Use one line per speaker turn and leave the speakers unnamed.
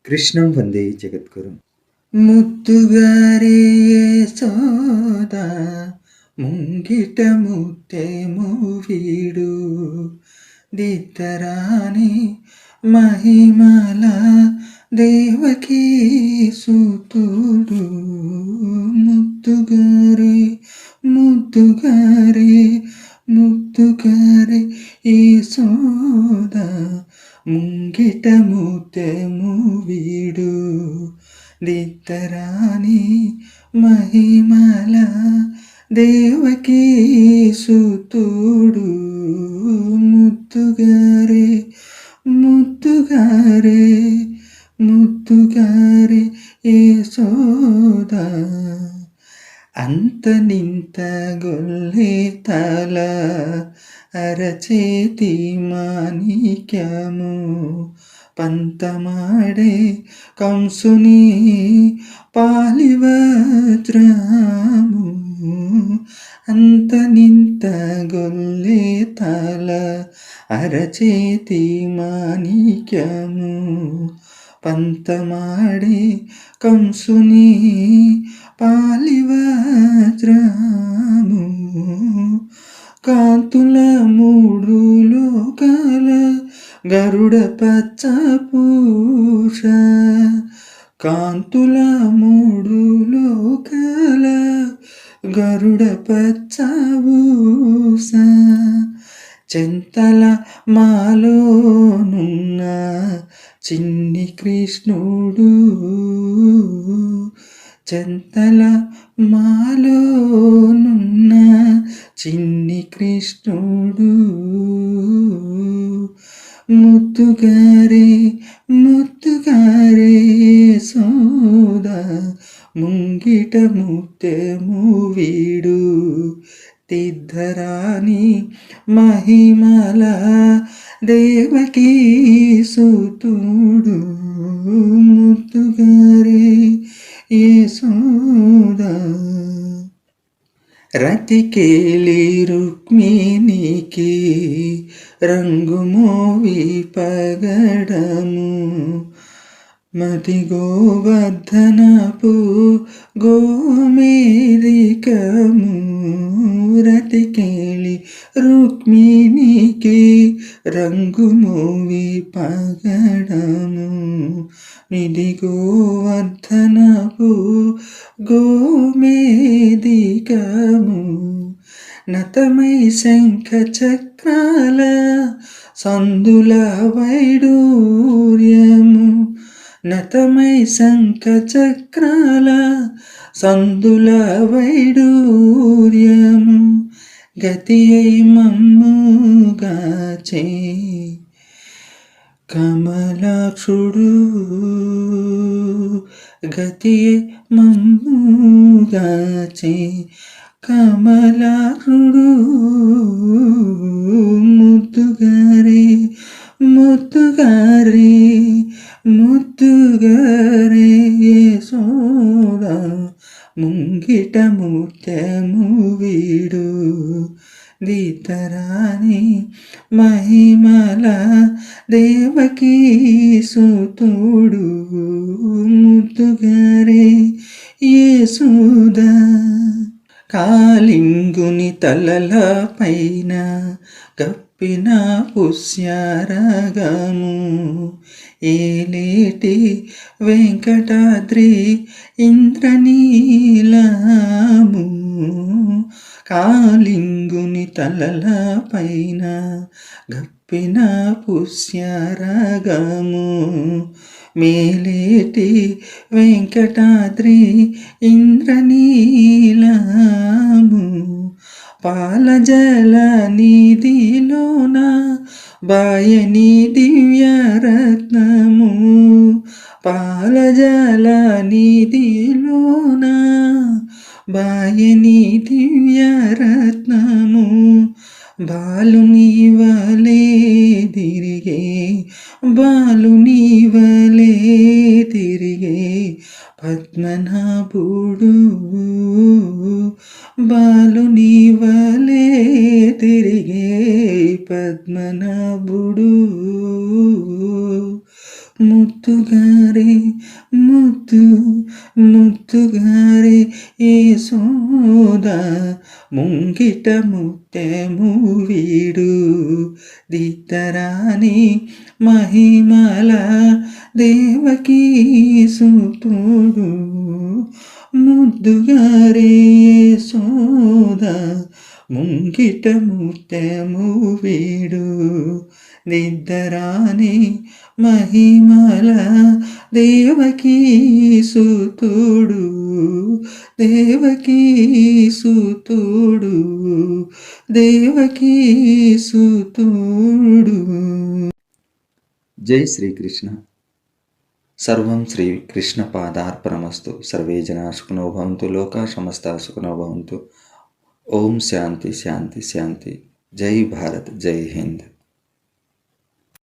కృష్ణం వందే జగద్గురుం. ముద్దుగారే యశోద ముంగిట ముత్తెము వీడు దిద్దరాని మహిమల దేవకీ సుతుడు. ముద్దుగారే ముద్దుగారే ముద్దుగారే యశోద ముంగిట ముత్తెము వీడు దిద్దరాని మహిమల దేవకీ సుతుడు. ముద్దుగారే ముద్దుగారే ముద్దుగారే యశోద అంత నింత గొల్లే తల అరచేతి మాణిక్యము పంతమాడే కంసుని పాలివజ్రము. అంత నింత గొల్లే తల అరచేతి మాణిక్యము పంతమాడే కంసుని పాలివజ్రము. కాంతుల మూడు లోకాల గరుడ పచ్చ పూష కాంతుల మూడు లోకాల గరుడ పచ్చ పూష చెంతల మాలోనున్న చిన్ని కృష్ణుడు. చెంతల మాలోనున్న చిన్ని కృష్ణుడు. ముద్దుగారే ముద్దుగారే యశోద ముంగిట ముత్తెము వీడు దిద్దరాని మహిమల దేవకీ సుతుడు. ముద్దుగారే యశోద రతికేలి రుక్మిణికి రంగుమోవి పగడము మతి గోవర్ధనపు గోమేరికము. రతికేలి రుక్మిణికి రంగుమోవి పగడము నిధి గోవర్ధనపు గోమేదికము. నతమై శంఖ చక్రాల సందుల వైడూర్యము నతమై శంఖ చక్రాల సందుల వైడూర్యము. గతి అయి మమ్ముగాచే కమలాక్షుడు గతి మమ్ముగాచే కమలాక్షుడు. ముద్దుగారే ముద్దుగారే ముద్దుగారే యశోద ముంగిట ముత్తెము వీడు దిద్దరాని మహిమల దేవకీ సుతుడు. ముద్దుగారే యశోద కాళింగుని తలల పైన కప్పిన పుష్యరాగము ఏలేటి వెంకటాద్రి ఇంద్రనీలము. కాళింగుని తలల పైన గప్పిన పుష్యరాగము మేలేటి వెంకటాద్రి ఇంద్రనీలము. పాలజల నిధిలోన బాయని దివ్యరత్నము పాలజల నిధిలోన బాయని దివ్యరత్నము. బాలుని వలే తిరిగే బాలుని వలే తిరిగే పద్మనాభుడు బాలుని వలే తిరిగే పద్మనాభుడు. ముత్తుగారే ముత్తు ముత్తుగారే యశోద ముంగిట ముత్తెము వీడు దిద్దరాని మహిమల దేవకీ సుతుడు ముద్దుగారే యశోద ముంగిట ముత్తెము వీడు నిద్దరాని మహిమల దేవకీ సుతుడు దేవకీ సుతుడు దేవకీ సుతుడు.
జై శ్రీకృష్ణ. సర్వం శ్రీకృష్ణ పాదార్పణమస్తు. సర్వే జనా సుఖినో భవంతు. లోకా సమస్తా సుఖినో భవంతు. ఓం శాంతి శాంతి శాంతి. జై భారత్, జై హింద్.